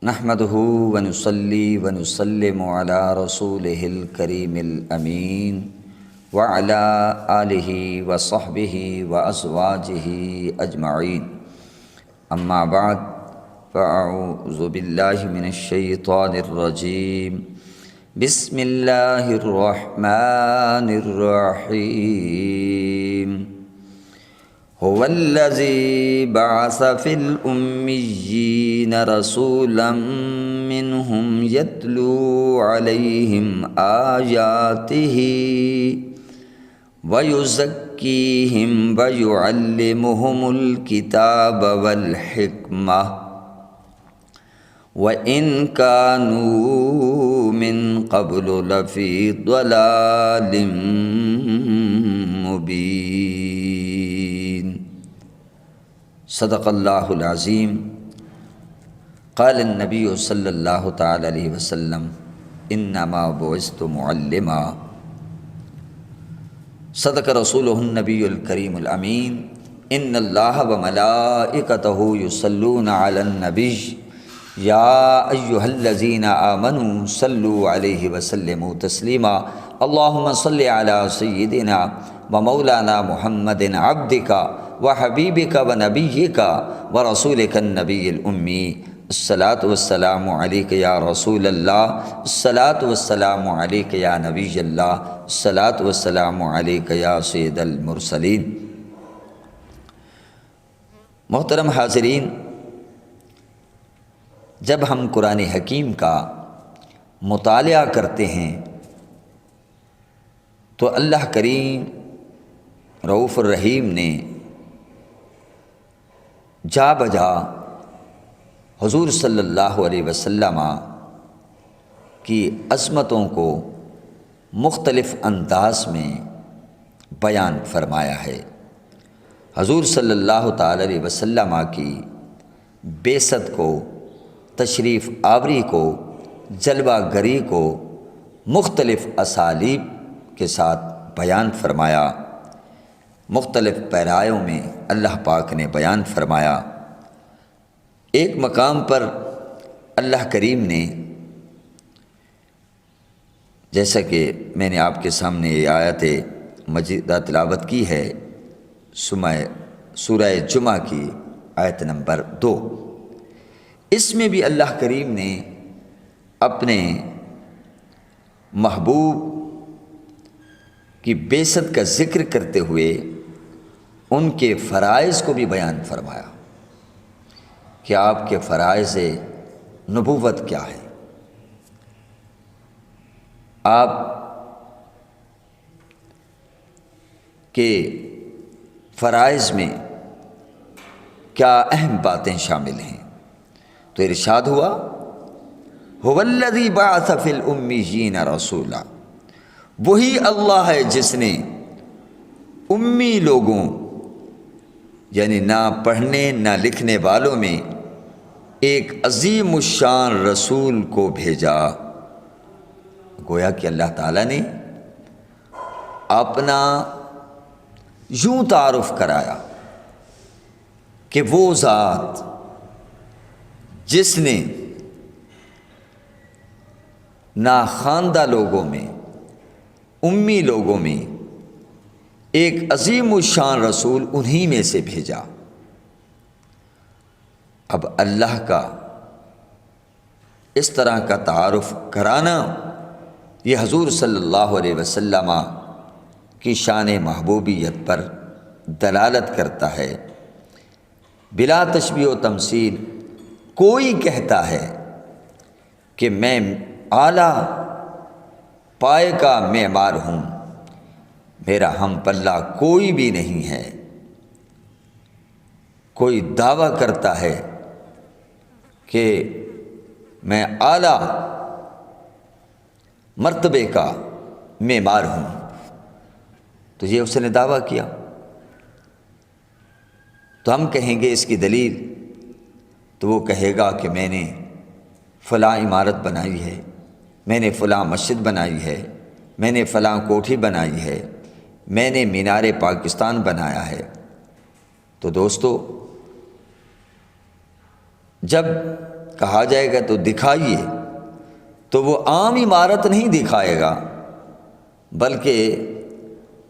نحمده ونصلي ونسلم على رسوله الكريم الأمين وعلى آله وصحبه وأزواجه أجمعين. أما بعد فأعوذ بالله من الشيطان الرجيم. بسم الله الرحمن الرحيم. هو الذي بعث في الأميين رسولا منهم يتلو عليهم آياته ويزكيهم ويعلمهم الكتاب والحكمة وإن كانوا من قبل لفي ضلال مبين. صدق اللہ العظیم. قال النبی صلی اللہ تعالی علیہ وسلم انما بعثت معلما. صدق رسولہ النبی الکریم الامین. ان اللہ وملائکتہ یصلون علی النبی یا ایہا الذین آمنوا صلوا علیہ وسلموا تسلیما. اللہم صل علی سیدنا ومولانا محمد عبدک وحبیبک ونبیک ورسولک النبی الأمی. الصلاۃ والسلام علیک یا رسول اللہ، الصلاۃ والسلام علیک یا نبی اللہ، الصلاۃ والسلام علیک یا سید المرسلین. محترم حاضرین، جب ہم قرآن حکیم کا مطالعہ کرتے ہیں تو اللہ کریم رؤوف الرحیم نے جا بجا حضور صلی اللہ علیہ وسلم کی عظمتوں کو مختلف انداز میں بیان فرمایا ہے. حضور صلی اللہ تعالی علیہ وسلم کی بعثت کو، تشریف آوری کو، جلوہ گری کو مختلف اسالیب کے ساتھ بیان فرمایا. مختلف پیرایوں میں اللہ پاک نے بیان فرمایا. ایک مقام پر اللہ کریم نے، جیسا کہ میں نے آپ کے سامنے یہ آیت مجیدہ تلاوت کی ہے، سورہ جمعہ کی آیت نمبر 2، اس میں بھی اللہ کریم نے اپنے محبوب کی بعثت کا ذکر کرتے ہوئے ان کے فرائض کو بھی بیان فرمایا کہ آپ کے فرائض نبوت کیا ہے، آپ کے فرائض میں کیا اہم باتیں شامل ہیں. تو ارشاد ہوا هو الذی بعث فی الامیین رسولا. وہی اللہ ہے جس نے امی لوگوں، یعنی نہ پڑھنے نہ لکھنے والوں میں ایک عظیم الشان رسول کو بھیجا. گویا کہ اللہ تعالیٰ نے اپنا یوں تعارف کرایا کہ وہ ذات جس نے ناخواندہ لوگوں میں، امی لوگوں میں ایک عظیم الشان رسول انہی میں سے بھیجا. اب اللہ کا اس طرح کا تعارف کرانا یہ حضور صلی اللہ علیہ وسلم کی شان محبوبیت پر دلالت کرتا ہے. بلا تشبیہ و تمثیل کوئی کہتا ہے کہ میں اعلیٰ پائے کا معمار ہوں، میرا ہم پلہ کوئی بھی نہیں ہے، کوئی دعویٰ کرتا ہے کہ میں اعلیٰ مرتبے کا معمار ہوں، تو یہ اس نے دعویٰ کیا. تو ہم کہیں گے اس کی دلیل، تو وہ کہے گا کہ میں نے فلاں عمارت بنائی ہے، میں نے فلاں مسجد بنائی ہے، میں نے فلاں کوٹھی بنائی ہے، میں نے مینار پاکستان بنایا ہے۔ تو دوستو، جب کہا جائے گا تو دکھائیے، تو وہ عام عمارت نہیں دکھائے گا، بلکہ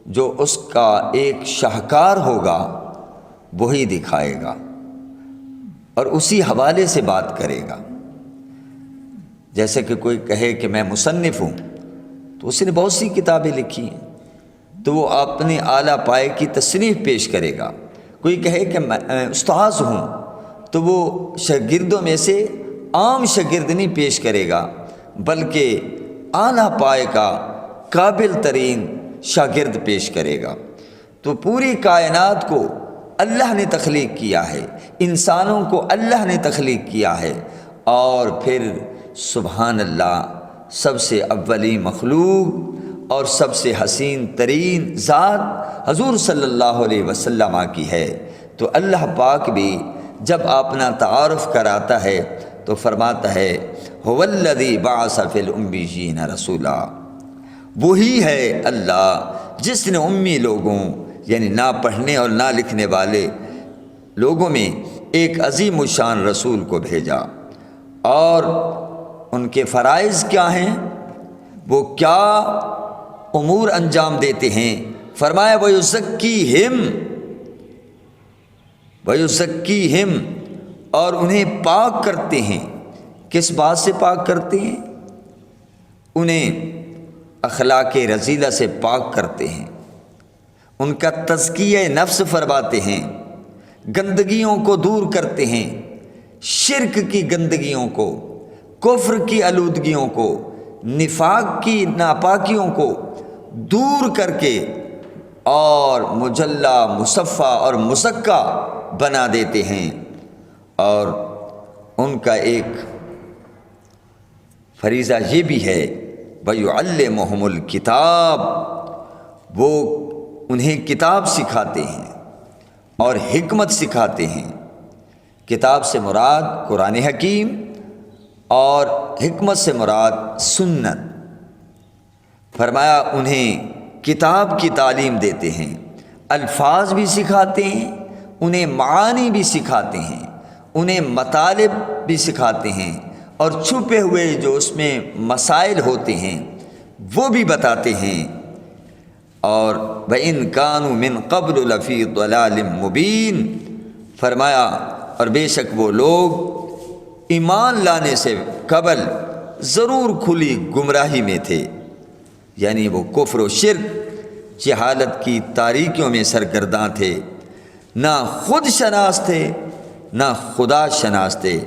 جو اس کا ایک شاہکار ہوگا وہی دکھائے گا اور اسی حوالے سے بات کرے گا۔ جیسے کہ کوئی کہے کہ میں مصنف ہوں، تو اس نے بہت سی کتابیں لکھی ہیں، تو وہ اپنے اعلیٰ پائے کی تصنیف پیش کرے گا۔ کوئی کہے کہ میں استاذ ہوں، تو وہ شاگردوں میں سے عام شاگرد نہیں پیش کرے گا، بلکہ اعلیٰ پائے کا قابل ترین شاگرد پیش کرے گا۔ تو پوری کائنات کو اللہ نے تخلیق کیا ہے، انسانوں کو اللہ نے تخلیق کیا ہے، اور پھر سبحان اللہ سب سے اولی مخلوق اور سب سے حسین ترین ذات حضور صلی اللہ علیہ وسلم کی ہے۔ تو اللہ پاک بھی جب اپنا تعارف کراتا ہے تو فرماتا ہے هو الذی بعث فی الامیین رسولا، وہی ہے اللہ جس نے امی لوگوں یعنی نہ پڑھنے اور نہ لکھنے والے لوگوں میں ایک عظیم الشان رسول کو بھیجا۔ اور ان کے فرائض کیا ہیں، وہ کیا امور انجام دیتے ہیں؟ فرمایا وَيُزَكِّيهِمْ، اور انہیں پاک کرتے ہیں۔ کس بات سے پاک کرتے ہیں؟ انہیں اخلاق رذیلہ سے پاک کرتے ہیں، ان کا تزکیہ نفس فرماتے ہیں، گندگیوں کو دور کرتے ہیں، شرک کی گندگیوں کو، کفر کی آلودگیوں کو، نفاق کی ناپاکیوں کو دور کر کے اور مجلہ مصفہ اور مزکہ بنا دیتے ہیں۔ اور ان کا ایک فریضہ یہ بھی ہے وَيُعَلِّمُهُمُ الْكِتَابَ، وہ انہیں کتاب سکھاتے ہیں اور حکمت سکھاتے ہیں۔ کتاب سے مراد قرآن حکیم اور حکمت سے مراد سنت۔ فرمایا انہیں کتاب کی تعلیم دیتے ہیں، الفاظ بھی سکھاتے ہیں، انہیں معانی بھی سکھاتے ہیں، انہیں مطالب بھی سکھاتے ہیں، اور چھپے ہوئے جو اس میں مسائل ہوتے ہیں وہ بھی بتاتے ہیں۔ اور وَإِن كَانُوا مِن قَبْلُ لَفِي ضَلَالٍ مُبِينٍ، فرمایا اور بے شک وہ لوگ ایمان لانے سے قبل ضرور کھلی گمراہی میں تھے، یعنی وہ کفر و شرک جہالت کی تاریکیوں میں سرگرداں تھے، نہ خود شناس تھے نہ خدا شناس تھے۔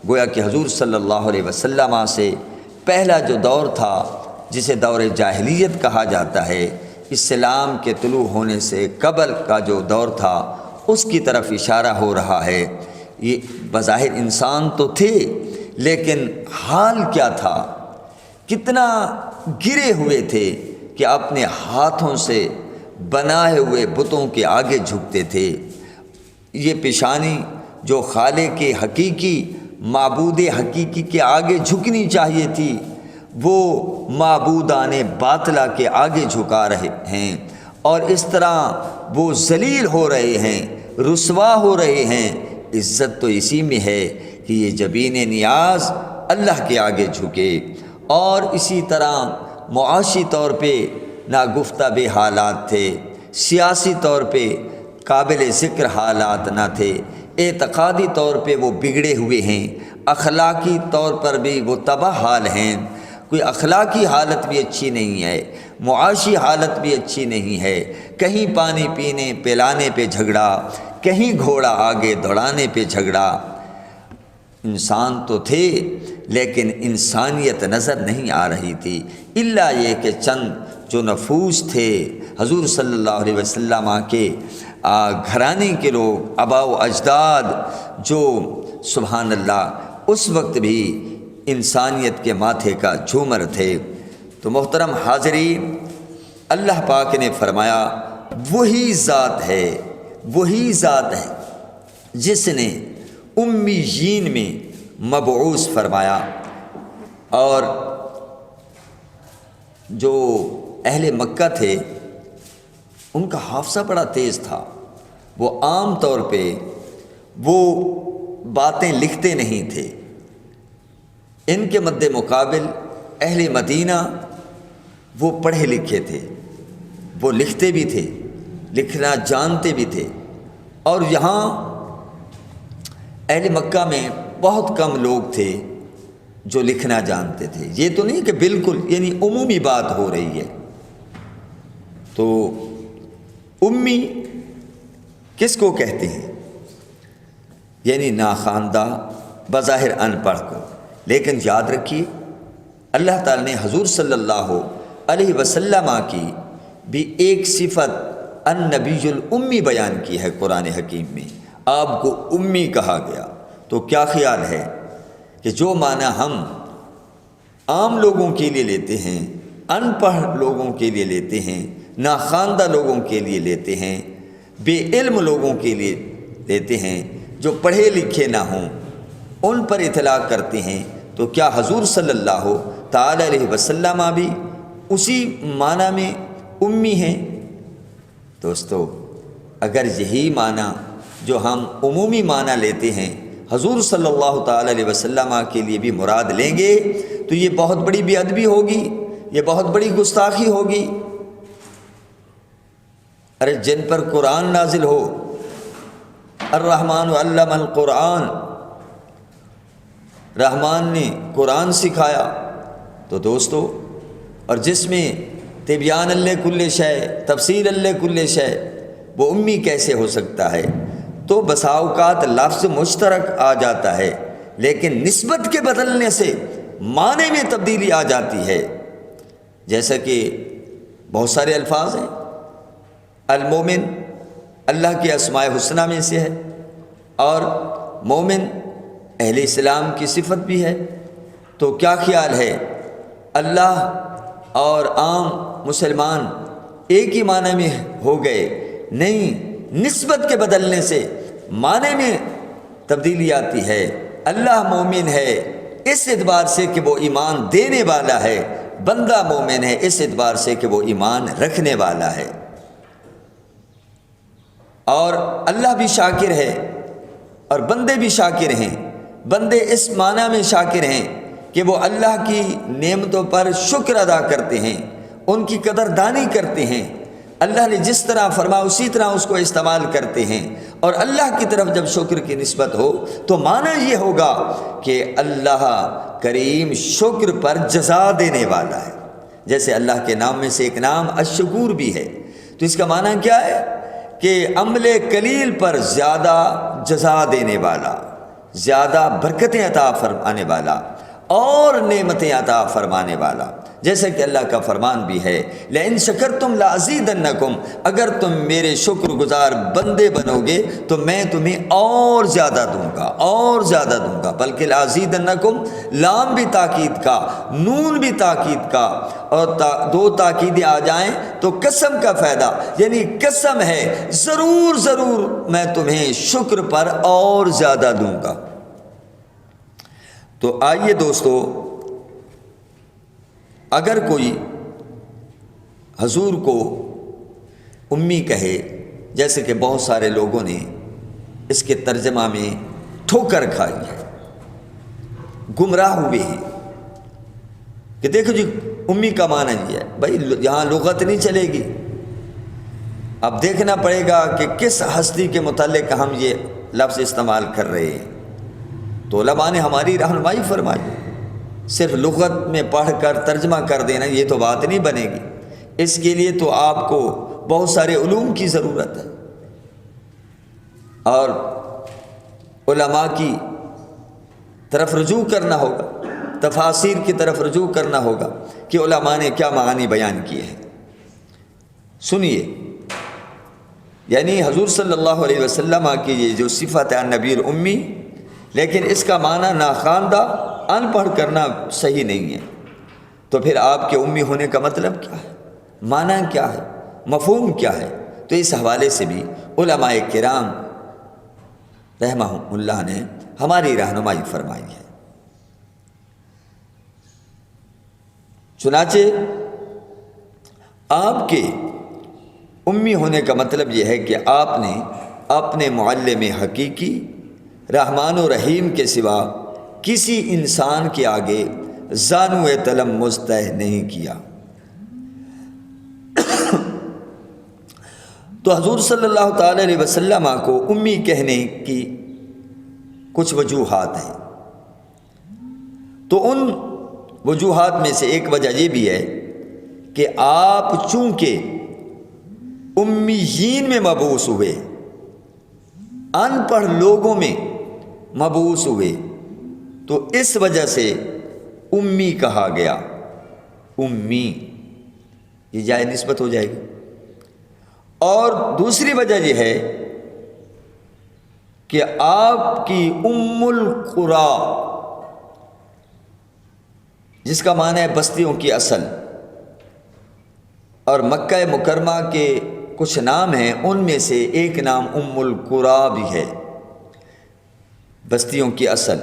گویا کہ حضور صلی اللہ علیہ وسلم سے پہلا جو دور تھا جسے دور جاہلیت کہا جاتا ہے، اسلام کے طلوع ہونے سے قبل کا جو دور تھا اس کی طرف اشارہ ہو رہا ہے۔ یہ بظاہر انسان تو تھے، لیکن حال کیا تھا، کتنا گرے ہوئے تھے کہ اپنے ہاتھوں سے بنائے ہوئے بتوں کے آگے جھکتے تھے۔ یہ پیشانی جو خالق حقیقی معبود حقیقی کے آگے جھکنی چاہیے تھی، وہ معبودان باطلہ کے آگے جھکا رہے ہیں، اور اس طرح وہ ذلیل ہو رہے ہیں، رسوا ہو رہے ہیں۔ عزت تو اسی میں ہے کہ یہ جبین نیاز اللہ کے آگے جھکے، اور اسی طرح معاشی طور پہ ناگفتہ حالات تھے، سیاسی طور پہ قابل ذکر حالات نہ تھے، اعتقادی طور پہ وہ بگڑے ہوئے ہیں، اخلاقی طور پر بھی وہ تباہ حال ہیں۔ کوئی اخلاقی حالت بھی اچھی نہیں ہے، معاشی حالت بھی اچھی نہیں ہے، کہیں پانی پینے پلانے پہ جھگڑا، کہیں گھوڑا آگے دوڑانے پہ جھگڑا۔ انسان تو تھے لیکن انسانیت نظر نہیں آ رہی تھی، الا یہ کہ چند جو نفوس تھے حضور صلی اللہ علیہ وسلم کے گھرانے کے لوگ، آباء و اجداد، جو سبحان اللہ اس وقت بھی انسانیت کے ماتھے کا جھومر تھے۔ تو محترم حاضرین، اللہ پاک نے فرمایا وہی ذات ہے جس نے امیین میں مبعوث فرمایا۔ اور جو اہل مکہ تھے ان کا حافظہ بڑا تیز تھا، وہ عام طور پہ وہ باتیں لکھتے نہیں تھے، ان کے مد مقابل اہل مدینہ وہ پڑھے لکھے تھے، وہ لکھتے بھی تھے، لکھنا جانتے بھی تھے، اور یہاں اہل مکہ میں بہت کم لوگ تھے جو لکھنا جانتے تھے۔ یہ تو نہیں کہ بالکل یعنی عمومی بات ہو رہی ہے۔ تو امی کس کو کہتے ہیں؟ یعنی ناخواندہ، بظاہر ان پڑھ کو۔ لیکن یاد رکھیے اللہ تعالی نے حضور صلی اللہ علیہ وسلم کی بھی ایک صفت النبی الامی بیان کی ہے قرآن حکیم میں، آپ کو امی کہا گیا۔ تو کیا خیال ہے کہ جو معنی ہم عام لوگوں کے لیے لیتے ہیں، ان پڑھ لوگوں کے لیے لیتے ہیں، ناخواندہ لوگوں کے لیے لیتے ہیں، بے علم لوگوں کے لیے لیتے ہیں، جو پڑھے لکھے نہ ہوں، ان پر اطلاق کرتے ہیں، تو کیا حضور صلی اللہ تعالی علیہ وسلم بھی اسی معنی میں امی ہیں؟ دوستو اگر یہی معنی جو ہم عمومی معنی لیتے ہیں حضور صلی اللہ تعالی علیہ وسلم کے لیے بھی مراد لیں گے تو یہ بہت بڑی بے ادبی ہوگی، یہ بہت بڑی گستاخی ہوگی۔ ارے جن پر قرآن نازل ہو، الرحمن علم القرآن، رحمان نے قرآن سکھایا، تو دوستو اور جس میں تبیان لکل شے، تفصیل لکل شے، وہ امی کیسے ہو سکتا ہے؟ تو بسا اوقات لفظ مشترک آ جاتا ہے لیکن نسبت کے بدلنے سے معنی میں تبدیلی آ جاتی ہے۔ جیسا کہ بہت سارے الفاظ ہیں، المومن اللہ کے اسماء حسنہ میں سے ہے، اور مومن اہل اسلام کی صفت بھی ہے۔ تو کیا خیال ہے اللہ اور عام مسلمان ایک ہی معنی میں ہو گئے؟ نہیں، نسبت کے بدلنے سے معنی میں تبدیلی آتی ہے۔ اللہ مومن ہے اس اعتبار سے کہ وہ ایمان دینے والا ہے، بندہ مومن ہے اس اعتبار سے کہ وہ ایمان رکھنے والا ہے۔ اور اللہ بھی شاکر ہے اور بندے بھی شاکر ہیں۔ بندے اس معنی میں شاکر ہیں کہ وہ اللہ کی نعمتوں پر شکر ادا کرتے ہیں، ان کی قدر دانی کرتے ہیں، اللہ نے جس طرح فرمایا اسی طرح اس کو استعمال کرتے ہیں۔ اور اللہ کی طرف جب شکر کی نسبت ہو تو معنی یہ ہوگا کہ اللہ کریم شکر پر جزا دینے والا ہے۔ جیسے اللہ کے نام میں سے ایک نام الشکور بھی ہے، تو اس کا معنی کیا ہے کہ عمل قلیل پر زیادہ جزا دینے والا، زیادہ برکتیں عطا فرمانے والا اور نعمتیں عطا فرمانے والا۔ جیسا کہ اللہ کا فرمان بھی ہے لئن شکرتم لازیدنکم، اگر تم میرے شکر گزار بندے بنو گے تو میں تمہیں اور زیادہ دوں گا، اور زیادہ دوں گا۔ بلکہ لازیدنکم لام بھی تاکید کا، نون بھی تاکید کا، اور دو تاکیدیں آ جائیں تو قسم کا فائدہ، یعنی قسم ہے ضرور ضرور میں تمہیں شکر پر اور زیادہ دوں گا۔ تو آئیے دوستو، اگر کوئی حضور کو امی کہے، جیسے کہ بہت سارے لوگوں نے اس کے ترجمہ میں ٹھوکر کھائی ہے، گمراہ ہوئے ہیں کہ دیکھو جی امی کا معنی یہ ہے، بھائی یہاں لغت نہیں چلے گی، اب دیکھنا پڑے گا کہ کس ہستی کے متعلق ہم یہ لفظ استعمال کر رہے ہیں۔ تو علماء نے ہماری رہنمائی فرمائی، صرف لغت میں پڑھ کر ترجمہ کر دینا یہ تو بات نہیں بنے گی، اس کے لیے تو آپ کو بہت سارے علوم کی ضرورت ہے، اور علماء کی طرف رجوع کرنا ہوگا، تفاسیر کی طرف رجوع کرنا ہوگا کہ علماء نے کیا معانی بیان کیے ہیں۔ سنیے، یعنی حضور صلی اللہ علیہ وسلم کی یہ جو صفت ہے النبی الامی، لیکن اس کا معنی ناخواندہ ان پڑھ کرنا صحیح نہیں ہے۔ تو پھر آپ کے امی ہونے کا مطلب کیا ہے، معنی کیا ہے، مفہوم کیا ہے؟ تو اس حوالے سے بھی علماء کرام رحمہم اللہ نے ہماری رہنمائی فرمائی ہے۔ چنانچہ آپ کے امی ہونے کا مطلب یہ ہے کہ آپ نے اپنے معلم حقیقی رحمان و رحیم کے سوا کسی انسان کے آگے زانو تلمس طے نہیں کیا۔ تو حضور صلی اللہ تعالی علیہ وسلم کو امی کہنے کی کچھ وجوہات ہیں۔ تو ان وجوہات میں سے ایک وجہ یہ بھی ہے کہ آپ چونکہ امیین میں مبعوث ہوئے، ان پڑھ لوگوں میں مبعوث ہوئے، تو اس وجہ سے امی کہا گیا۔ امی یہ جائے نسبت ہو جائے گی۔ اور دوسری وجہ یہ ہے کہ آپ کی ام القری، جس کا معنی ہے بستیوں کی اصل، اور مکہ مکرمہ کے کچھ نام ہیں، ان میں سے ایک نام ام القری بھی ہے، بستیوں کی اصل،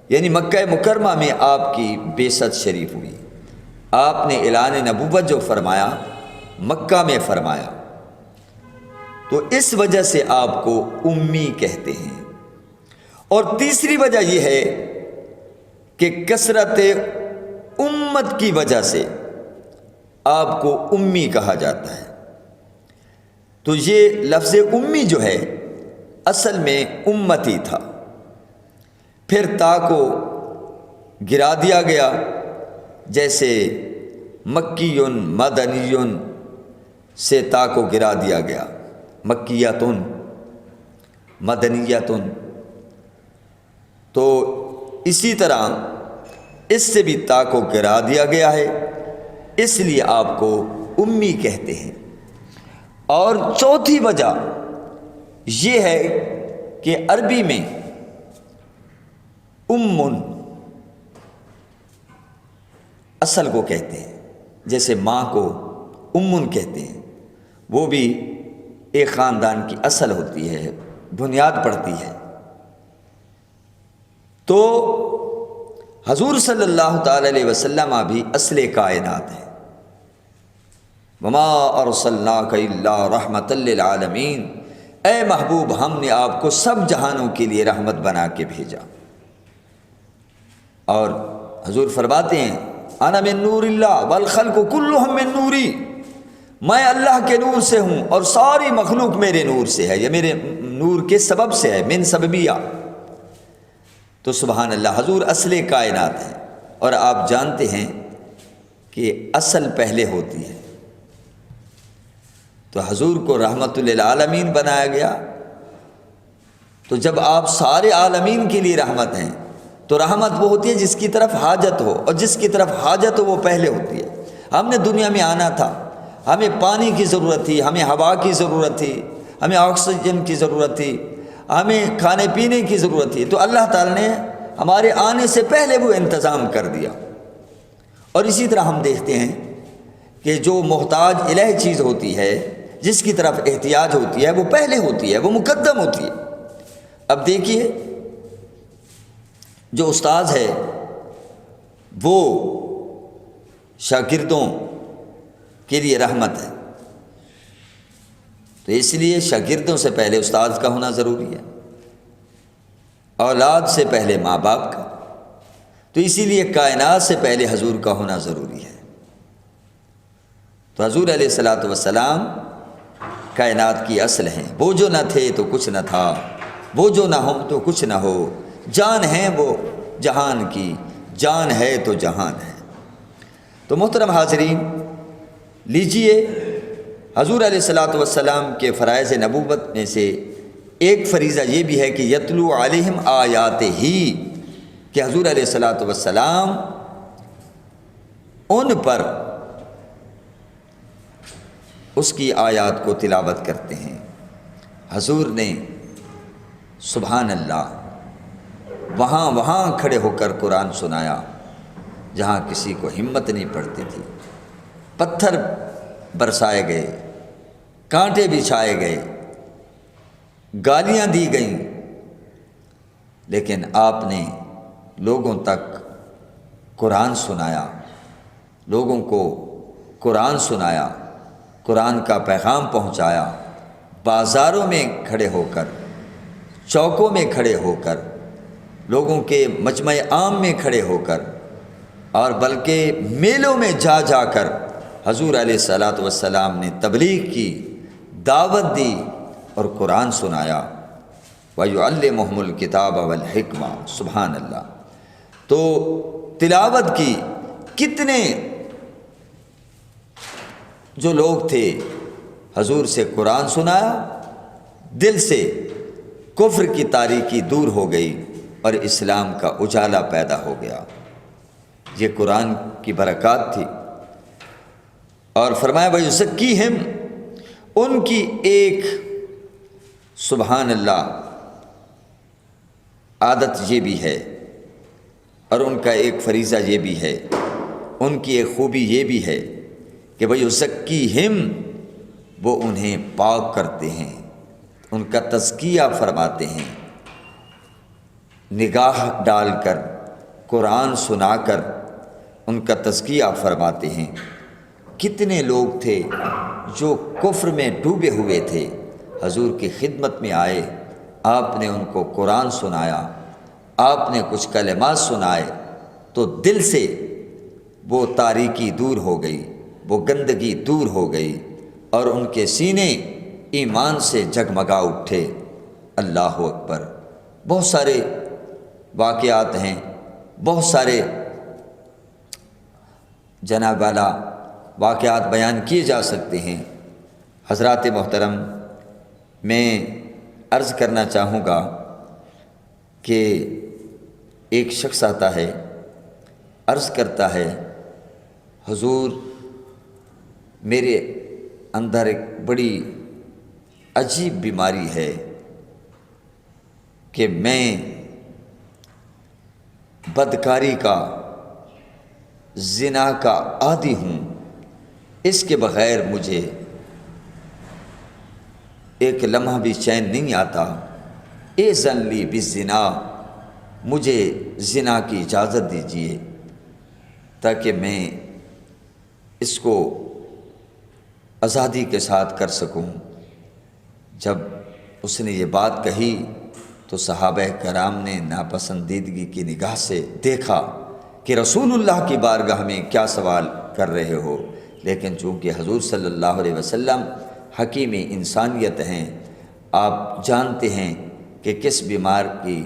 یعنی مکہ مکرمہ میں آپ کی بعثت شریف ہوئی۔ آپ نے اعلان نبوت جو فرمایا مکہ میں فرمایا، تو اس وجہ سے آپ کو امی کہتے ہیں۔ اور تیسری وجہ یہ ہے کہ کثرت امت کی وجہ سے آپ کو امی کہا جاتا ہے۔ تو یہ لفظ امی جو ہے اصل میں امتی تھا، پھر تا کو گرا دیا گیا، جیسے مکیون مدنیون سے تا کو گرا دیا گیا، مکیتن مدنیتن۔ تو اسی طرح اس سے بھی تا کو گرا دیا گیا ہے، اس لیے آپ کو امی کہتے ہیں۔ اور چوتھی وجہ یہ ہے کہ عربی میں امن اصل کو کہتے ہیں، جیسے ماں کو امن کہتے ہیں، وہ بھی ایک خاندان کی اصل ہوتی ہے، بنیاد پڑتی ہے۔ تو حضور صلی اللہ تعالی علیہ وسلم بھی اصل کائنات ہیں۔ وما ارسلناک الا رحمۃ للعالمین، اے محبوب ہم نے آپ کو سب جہانوں کے لیے رحمت بنا کے بھیجا۔ اور حضور فرماتے ہیں انا من نور اللہ والخلق کلہم من نوری، میں اللہ کے نور سے ہوں اور ساری مخلوق میرے نور سے ہے، یہ میرے نور کے سبب سے ہے، من سببیہ۔ تو سبحان اللہ، حضور اصل کائنات ہیں، اور آپ جانتے ہیں کہ اصل پہلے ہوتی ہے۔ تو حضور کو رحمت للعالمین بنایا گیا، تو جب آپ سارے عالمین کے لیے رحمت ہیں، تو رحمت وہ ہوتی ہے جس کی طرف حاجت ہو، اور جس کی طرف حاجت ہو وہ پہلے ہوتی ہے۔ ہم نے دنیا میں آنا تھا، ہمیں پانی کی ضرورت تھی، ہمیں ہوا کی ضرورت تھی، ہمیں آکسیجن کی ضرورت تھی، ہمیں کھانے پینے کی ضرورت تھی، تو اللہ تعالیٰ نے ہمارے آنے سے پہلے وہ انتظام کر دیا۔ اور اسی طرح ہم دیکھتے ہیں کہ جو محتاج الہ چیز ہوتی ہے، جس کی طرف احتیاج ہوتی ہے، وہ پہلے ہوتی ہے، وہ مقدم ہوتی ہے۔ اب دیکھیے، جو استاذ ہے وہ شاگردوں کے لیے رحمت ہے، تو اس لیے شاگردوں سے پہلے استاذ کا ہونا ضروری ہے، اولاد سے پہلے ماں باپ کا، تو اسی لیے کائنات سے پہلے حضور کا ہونا ضروری ہے۔ تو حضور علیہ الصلوۃ والسلام کائنات کی اصل ہیں، وہ جو نہ تھے تو کچھ نہ تھا، وہ جو نہ ہوں تو کچھ نہ ہو، جان ہے وہ جہان کی، جان ہے تو جہان ہے۔ تو محترم حاضرین، لیجئے، حضور علیہ الصلوۃ والسلام کے فرائض نبوت میں سے ایک فریضہ یہ بھی ہے کہ یتلو علیہم آیات ہی، کہ حضور علیہ الصلوۃ والسلام ان پر اس کی آیات کو تلاوت کرتے ہیں۔ حضور نے سبحان اللہ وہاں کھڑے ہو کر قرآن سنایا جہاں کسی کو ہمت نہیں پڑتی تھی، پتھر برسائے گئے، کانٹے بچھائے گئے، گالیاں دی گئیں، لیکن آپ نے لوگوں تک قرآن سنایا، لوگوں کو قرآن سنایا، قرآن کا پیغام پہنچایا، بازاروں میں کھڑے ہو کر، چوکوں میں کھڑے ہو کر لوگوں کے مجمع عام میں کھڑے ہو کر اور بلکہ میلوں میں جا جا کر حضور علیہ الصلاۃ والسلام نے تبلیغ کی، دعوت دی اور قرآن سنایا۔ وَيُعَلِّمُهُمُ الْكِتَابَ وَالْحِكْمَةَ، سبحان اللہ۔ تو تلاوت کی، کتنے جو لوگ تھے حضور سے قرآن سنایا، دل سے کفر کی تاریکی دور ہو گئی اور اسلام کا اجالا پیدا ہو گیا۔ یہ قرآن کی برکات تھی۔ اور فرمایا وَيُزَكِّيهِمْ، ان کی ایک سبحان اللہ عادت یہ بھی ہے اور ان کا ایک فریضہ یہ بھی ہے، ان کی ایک خوبی یہ بھی ہے کہ وَيُزَكِّيهِمْ، وہ انہیں پاک کرتے ہیں، ان کا تزکیہ فرماتے ہیں، نگاہ ڈال کر قرآن سنا کر ان کا تزکیہ فرماتے ہیں۔ کتنے لوگ تھے جو کفر میں ڈوبے ہوئے تھے، حضور کی خدمت میں آئے، آپ نے ان کو قرآن سنایا، آپ نے کچھ کلمات سنائے تو دل سے وہ تاریکی دور ہو گئی، وہ گندگی دور ہو گئی اور ان کے سینے ایمان سے جگمگا اٹھے۔ اللہ اکبر۔ بہت سارے واقعات ہیں، بہت سارے جناب والا واقعات بیان کیے جا سکتے ہیں۔ حضرات محترم، میں عرض کرنا چاہوں گا کہ ایک شخص آتا ہے، عرض کرتا ہے حضور میرے اندر ایک بڑی عجیب بیماری ہے کہ میں بدکاری کا، زنا کا عادی ہوں، اس کے بغیر مجھے ایک لمحہ بھی چین نہیں آتا۔ اذن لی بالزنا، مجھے زنا کی اجازت دیجیے تاکہ میں اس کو آزادی کے ساتھ کر سکوں۔ جب اس نے یہ بات کہی تو صحابہ کرام نے ناپسندیدگی کی نگاہ سے دیکھا کہ رسول اللہ کی بارگاہ میں کیا سوال کر رہے ہو، لیکن چونکہ حضور صلی اللہ علیہ وسلم حکیم انسانیت ہیں، آپ جانتے ہیں کہ کس بیمار کی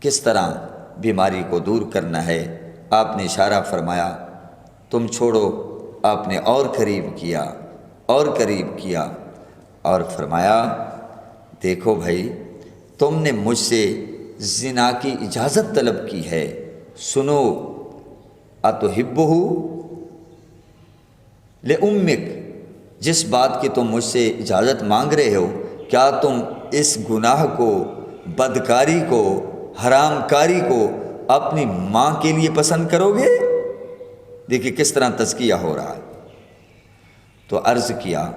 کس طرح بیماری کو دور کرنا ہے، آپ نے اشارہ فرمایا تم چھوڑو، آپ نے اور قریب کیا اور قریب کیا اور فرمایا دیکھو بھائی، تم نے مجھ سے زنا کی اجازت طلب کی ہے، سنو، اتحبہ لأمک، جس بات کی تم مجھ سے اجازت مانگ رہے ہو، کیا تم اس گناہ کو، بدکاری کو، حرام کاری کو اپنی ماں کے لیے پسند کرو گے؟ دیکھیے کس طرح تزکیہ ہو رہا ہے۔ تو عرض کیا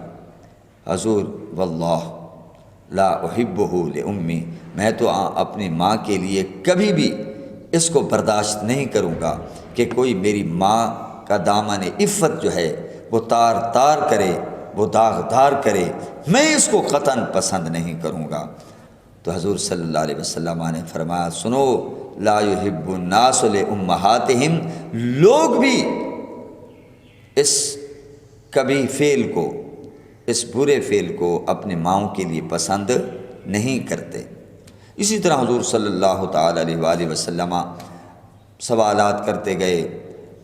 حضور واللہ لا احبہ لأمی، میں تو اپنی ماں کے لیے کبھی بھی اس کو برداشت نہیں کروں گا کہ کوئی میری ماں کا دامن عفت جو ہے وہ تار تار کرے، وہ داغدار کرے، میں اس کو قطعاً پسند نہیں کروں گا۔ تو حضور صلی اللہ علیہ وسلم نے فرمایا سنو، لا یحب الناس لامہاتہم، لوگ بھی اس کبھی فعل کو، اس برے فعل کو اپنے ماؤں کے لیے پسند نہیں کرتے۔ اسی طرح حضور صلی اللہ تعالی علیہ وآلہ وسلم سوالات کرتے گئے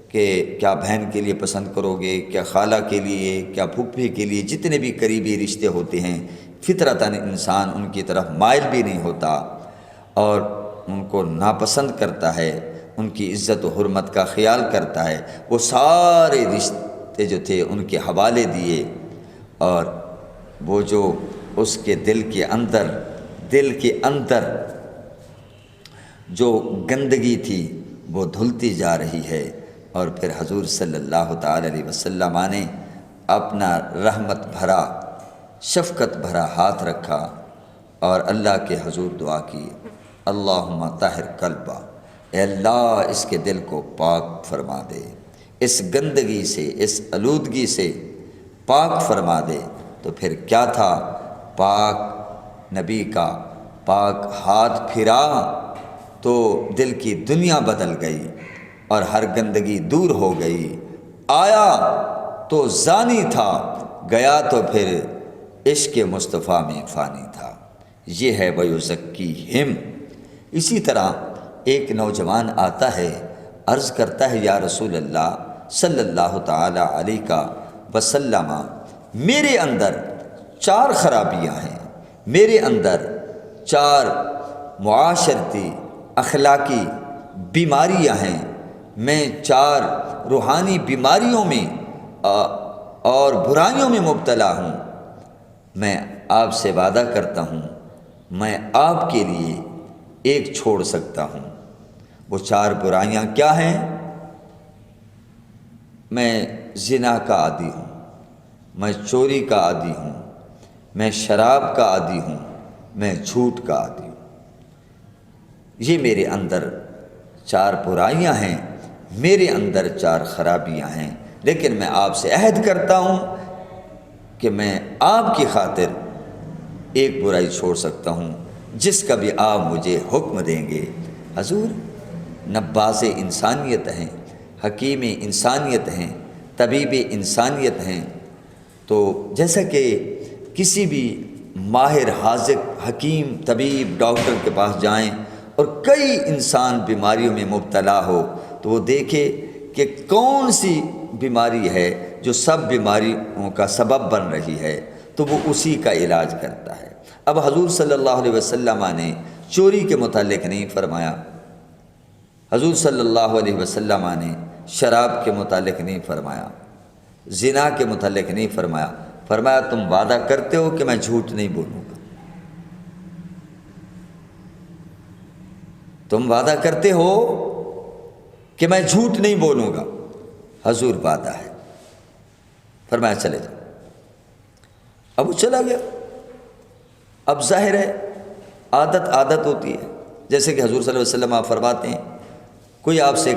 کہ کیا بہن کے لیے پسند کرو گے، کیا خالہ کے لیے، کیا پھپھی کے لیے، جتنے بھی قریبی رشتے ہوتے ہیں فطرتاً انسان ان کی طرف مائل بھی نہیں ہوتا اور ان کو ناپسند کرتا ہے، ان کی عزت و حرمت کا خیال کرتا ہے۔ وہ سارے رشتے جو تھے ان کے حوالے دیے اور وہ جو اس کے دل کے اندر جو گندگی تھی وہ دھلتی جا رہی ہے۔ اور پھر حضور صلی اللہ تعالی علیہ وسلم نے اپنا رحمت بھرا، شفقت بھرا ہاتھ رکھا اور اللہ کے حضور دعا کی، اللہم طہر قلبہ، اے اللہ اس کے دل کو پاک فرما دے، اس گندگی سے، اس آلودگی سے پاک فرما دے۔ تو پھر کیا تھا، پاک نبی کا پاک ہاتھ پھرا تو دل کی دنیا بدل گئی اور ہر گندگی دور ہو گئی۔ آیا تو زانی تھا، گیا تو پھر عشق مصطفیٰ میں فانی تھا۔ یہ ہے وَيُزَكِّيهِمْ۔ اسی طرح ایک نوجوان آتا ہے، عرض کرتا ہے یا رسول اللہ صلی اللہ تعالی علیہ وسلم، میرے اندر 4 خرابیاں ہیں، میرے اندر 4 معاشرتی اخلاقی بیماریاں ہیں، میں 4 روحانی بیماریوں میں اور برائیوں میں مبتلا ہوں۔ میں آپ سے وعدہ کرتا ہوں میں آپ کے لیے ایک چھوڑ سکتا ہوں۔ وہ 4 برائیاں کیا ہیں؟ میں زنا کا عادی ہوں، میں چوری کا عادی ہوں، میں شراب کا عادی ہوں، میں جھوٹ کا عادی ہوں۔ یہ میرے اندر 4 برائیاں ہیں، میرے اندر 4 خرابیاں ہیں، لیکن میں آپ سے عہد کرتا ہوں کہ میں آپ کی خاطر ایک برائی چھوڑ سکتا ہوں، جس کا بھی آپ مجھے حکم دیں گے۔ حضور نباز انسانیت ہیں، حکیم انسانیت ہیں، طبیب انسانیت ہیں، تو جیسا کہ کسی بھی ماہر حاذق حکیم طبیب ڈاکٹر کے پاس جائیں اور کئی انسان بیماریوں میں مبتلا ہو تو وہ دیکھے کہ کون سی بیماری ہے جو سب بیماریوں کا سبب بن رہی ہے، تو وہ اسی کا علاج کرتا ہے۔ اب حضور صلی اللہ علیہ وسلم نے چوری کے متعلق نہیں فرمایا، حضور صلی اللہ علیہ وسلم نے شراب کے متعلق نہیں فرمایا، زنا کے متعلق نہیں فرمایا، فرمایا تم وعدہ کرتے ہو کہ میں جھوٹ نہیں بولوں گا، تم وعدہ کرتے ہو کہ میں جھوٹ نہیں بولوں گا؟ حضور وعدہ ہے، فرمایا چلے جاؤ۔ اب وہ چلا گیا۔ اب ظاہر ہے عادت ہوتی ہے، جیسے کہ حضور صلی اللہ علیہ وسلم آپ فرماتے ہیں کوئی آپ سے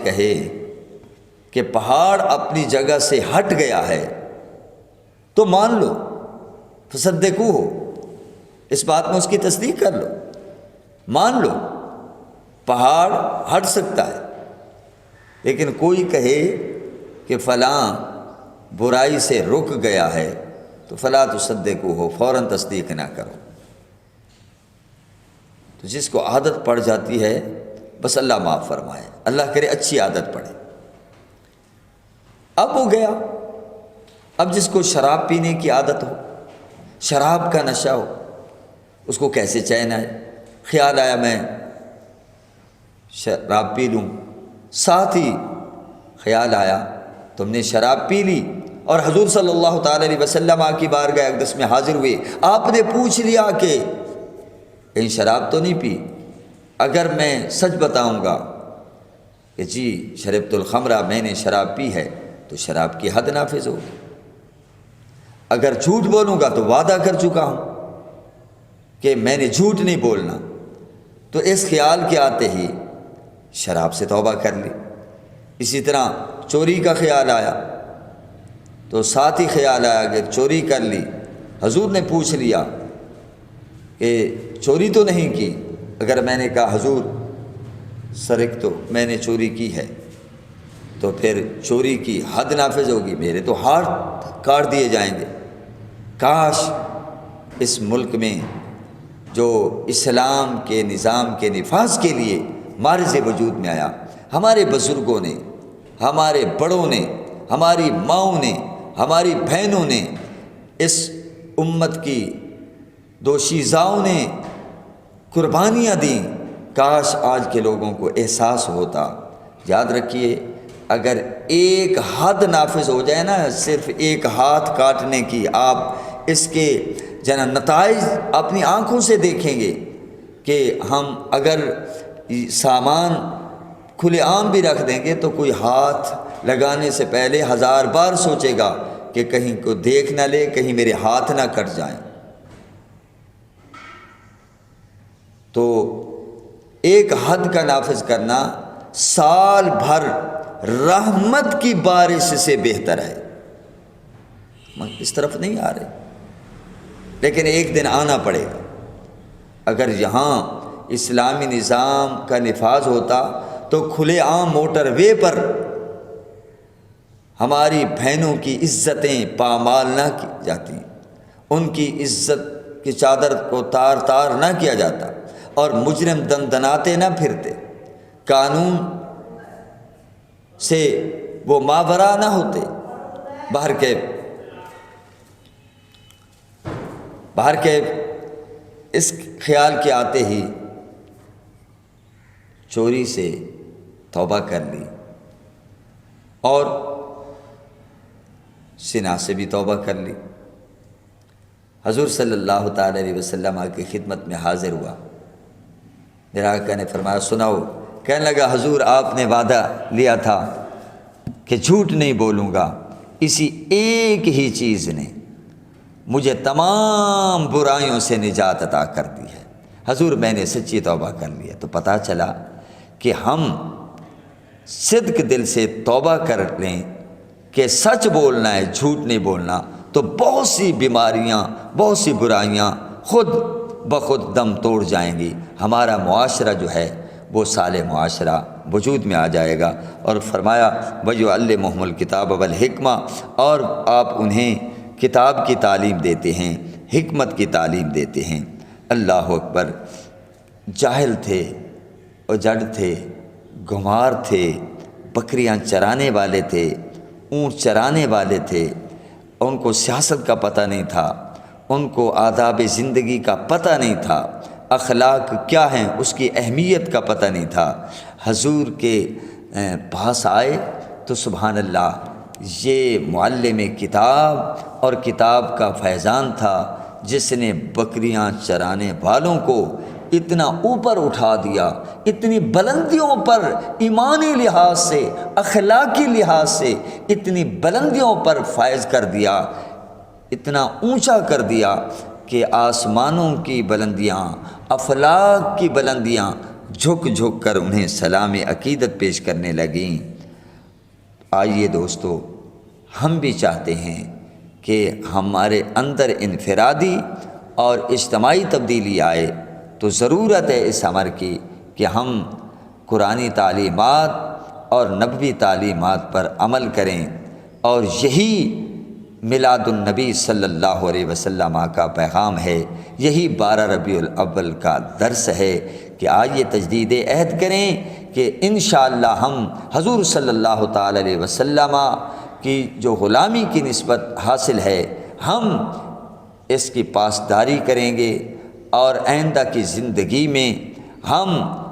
کہے کہ پہاڑ اپنی جگہ سے ہٹ گیا ہے تو مان لو، فصدقوہ، اس بات میں اس کی تصدیق کر لو، مان لو پہاڑ ہٹ سکتا ہے۔ لیکن کوئی کہے کہ فلاں برائی سے رک گیا ہے تو فلا تصدقوہ، فوراً تصدیق نہ کرو۔ تو جس کو عادت پڑ جاتی ہے بس اللہ معاف فرمائے، اللہ کرے اچھی عادت پڑے۔ اب وہ گیا، اب جس کو شراب پینے کی عادت ہو، شراب کا نشہ ہو، اس کو کیسے چین آئے؟ خیال آیا میں شراب پی لوں، ساتھ ہی خیال آیا تم نے شراب پی لی اور حضور صلی اللہ تعالی علیہ وسلم کی بارگاہ اقدس میں حاضر ہوئے، آپ نے پوچھ لیا کہ کہیں شراب تو نہیں پی؟ اگر میں سچ بتاؤں گا کہ جی شربت الخمرہ، میں نے شراب پی ہے، تو شراب کی حد نافذ ہوگی۔ اگر جھوٹ بولوں گا تو وعدہ کر چکا ہوں کہ میں نے جھوٹ نہیں بولنا، تو اس خیال کے آتے ہی شراب سے توبہ کر لی۔ اسی طرح چوری کا خیال آیا تو ساتھ ہی خیال آیا کہ چوری کر لی، حضور نے پوچھ لیا کہ چوری تو نہیں کی؟ اگر میں نے کہا حضور سرق تو میں نے چوری کی ہے، تو پھر چوری کی حد نافذ ہوگی، میرے تو ہاتھ کاٹ دیے جائیں گے۔ کاش اس ملک میں جو اسلام کے نظام کے نفاذ کے لیے معرض وجود میں آیا، ہمارے بزرگوں نے، ہمارے بڑوں نے، ہماری ماؤں نے، ہماری بہنوں نے، اس امت کی دوشیزاؤں نے قربانیاں دیں، کاش آج کے لوگوں کو احساس ہوتا۔ یاد رکھیے اگر ایک حد نافذ ہو جائے نا، صرف ایک ہاتھ کاٹنے کی، آپ اس کے نتائج اپنی آنکھوں سے دیکھیں گے کہ ہم اگر سامان کھلے عام بھی رکھ دیں گے تو کوئی ہاتھ لگانے سے پہلے 1000 بار سوچے گا کہ کہیں کو دیکھ نہ لے، کہیں میرے ہاتھ نہ کٹ جائیں۔ تو ایک حد کا نافذ کرنا سال بھر رحمت کی بارش سے بہتر ہے۔ اس طرف نہیں آ رہے، لیکن ایک دن آنا پڑے گا، اگر یہاں اسلامی نظام کا نفاذ ہوتا تو کھلے عام موٹر وے پر ہماری بہنوں کی عزتیں پامال نہ کی جاتی، ان کی عزت کی چادر کو تار تار نہ کیا جاتا، اور مجرم دندناتے نہ پھرتے، قانون سے وہ ماورا نہ ہوتے۔ باہر کے اس خیال کے آتے ہی چوری سے توبہ کر لی اور زنا سے بھی توبہ کر لی۔ حضور صلی اللہ تعالی علیہ وسلم کی خدمت میں حاضر ہوا، میرا آقا نے فرمایا سناؤ۔ کہنے لگا حضور آپ نے وعدہ لیا تھا کہ جھوٹ نہیں بولوں گا، اسی ایک ہی چیز نے مجھے تمام برائیوں سے نجات عطا کر دی ہے۔ حضور میں نے سچی توبہ کر لی ہے۔ تو پتہ چلا کہ ہم صدق دل سے توبہ کر لیں کہ سچ بولنا ہے، جھوٹ نہیں بولنا، تو بہت سی بیماریاں، بہت سی برائیاں خود بخود دم توڑ جائیں گی۔ ہمارا معاشرہ جو ہے وہ صالح معاشرہ وجود میں آ جائے گا۔ اور فرمایا وَيُعَلِّمُهُمُ الْكِتَابَ وَالْحِكْمَةَ، اور آپ انہیں کتاب کی تعلیم دیتے ہیں، حکمت کی تعلیم دیتے ہیں۔ اللہ اکبر۔ جاہل تھے، اجڑ تھے، گمار تھے، بکریاں چرانے والے تھے، اونٹ چرانے والے تھے، ان کو سیاست کا پتہ نہیں تھا، ان کو آداب زندگی کا پتہ نہیں تھا، اخلاق کیا ہیں اس کی اہمیت کا پتہ نہیں تھا۔ حضور کے پاس آئے تو سبحان اللہ، یہ معلم کتاب اور کتاب کا فیضان تھا جس نے بکریاں چرانے والوں کو اتنا اوپر اٹھا دیا، اتنی بلندیوں پر ایمانی لحاظ سے، اخلاقی لحاظ سے اتنی بلندیوں پر فائز کر دیا، اتنا اونچا کر دیا کہ آسمانوں کی بلندیاں، افلاک کی بلندیاں جھک جھک کر انہیں سلام عقیدت پیش کرنے لگیں۔ آئیے دوستو، ہم بھی چاہتے ہیں کہ ہمارے اندر انفرادی اور اجتماعی تبدیلی آئے، تو ضرورت ہے اس امر کی کہ ہم قرآنی تعلیمات اور نبوی تعلیمات پر عمل کریں، اور یہی میلاد النبی صلی اللہ علیہ وسلم کا پیغام ہے، یہی 12 ربیع الاول کا درس ہے کہ آئیے تجدید عہد کریں کہ انشاءاللہ ہم حضور صلی اللہ تعالی علیہ وسلم کی جو غلامی کی نسبت حاصل ہے، ہم اس کی پاسداری کریں گے، اور آئندہ کی زندگی میں ہم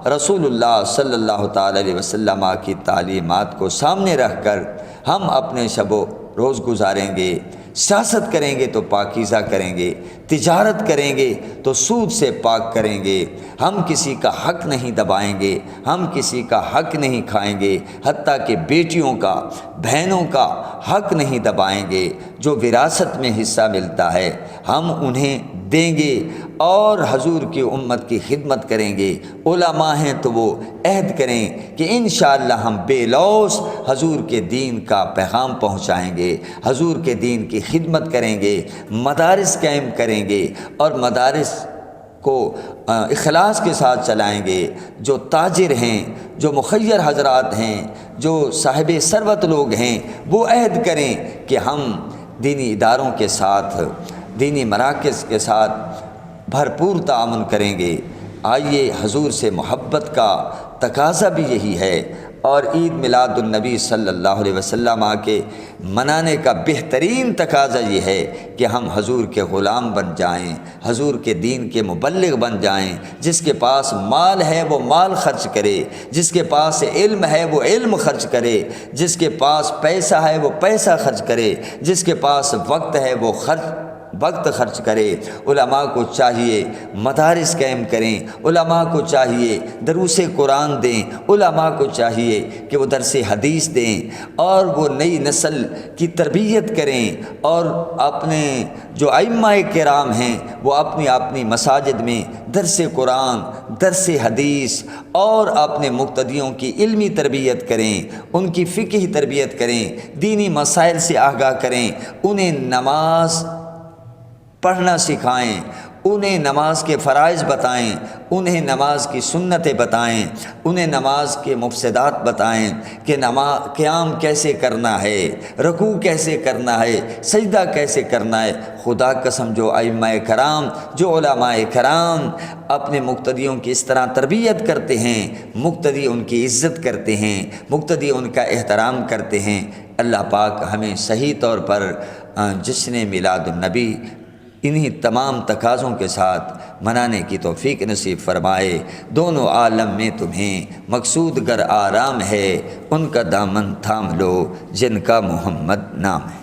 رسول اللہ صلی اللہ تعالی علیہ وسلم کی تعلیمات کو سامنے رکھ کر ہم اپنے شب و روز گزاریں گے۔ سیاست کریں گے تو پاکیزہ کریں گے، تجارت کریں گے تو سود سے پاک کریں گے، ہم کسی کا حق نہیں دبائیں گے، ہم کسی کا حق نہیں کھائیں گے، حتیٰ کہ بیٹیوں کا، بہنوں کا حق نہیں دبائیں گے۔ جو وراثت میں حصہ ملتا ہے ہم انہیں دیں گے، اور حضور کی امت کی خدمت کریں گے۔ علماء ہیں تو وہ عہد کریں کہ انشاءاللہ ہم بے لوث حضور کے دین کا پیغام پہنچائیں گے، حضور کے دین کی خدمت کریں گے، مدارس قائم کریں گے، اور مدارس کو اخلاص کے ساتھ چلائیں گے۔ جو تاجر ہیں، جو مخیر حضرات ہیں، جو صاحب ثروت لوگ ہیں، وہ عہد کریں کہ ہم دینی اداروں کے ساتھ، دینی مراکز کے ساتھ بھرپور تعاون کریں گے۔ آئیے، حضور سے محبت کا تقاضا بھی یہی ہے، اور عید میلاد النبی صلی اللہ علیہ وسلم کے منانے کا بہترین تقاضا یہ ہے کہ ہم حضور کے غلام بن جائیں، حضور کے دین کے مبلغ بن جائیں۔ جس کے پاس مال ہے وہ مال خرچ کرے، جس کے پاس علم ہے وہ علم خرچ کرے، جس کے پاس پیسہ ہے وہ پیسہ خرچ کرے، جس کے پاس وقت ہے وہ وقت خرچ کرے۔ علماء کو چاہیے مدارس قائم کریں، علماء کو چاہیے دروس قرآن دیں، علماء کو چاہیے کہ وہ درس حدیث دیں، اور وہ نئی نسل کی تربیت کریں، اور اپنے جو ائمہ کرام ہیں وہ اپنی اپنی مساجد میں درس قرآن، درس حدیث، اور اپنے مقتدیوں کی علمی تربیت کریں، ان کی فقہی تربیت کریں، دینی مسائل سے آگاہ کریں، انہیں نماز پڑھنا سکھائیں، انہیں نماز کے فرائض بتائیں، انہیں نماز کی سنتیں بتائیں، انہیں نماز کے مفسدات بتائیں کہ قیام کیسے کرنا ہے، رکوع کیسے کرنا ہے، سجدہ کیسے کرنا ہے۔ خدا قسم جو ائمہ کرام، جو علماء کرام اپنے مقتدیوں کی اس طرح تربیت کرتے ہیں، مقتدی ان کی عزت کرتے ہیں، مقتدی ان کا احترام کرتے ہیں، اللہ پاک ہمیں صحیح طور پر جشن میلاد النبی انہی تمام تقاضوں کے ساتھ منانے کی توفیق نصیب فرمائے۔ دونوں عالم میں تمہیں مقصود گر آرام ہے، ان کا دامن تھام لو جن کا محمد نام ہے۔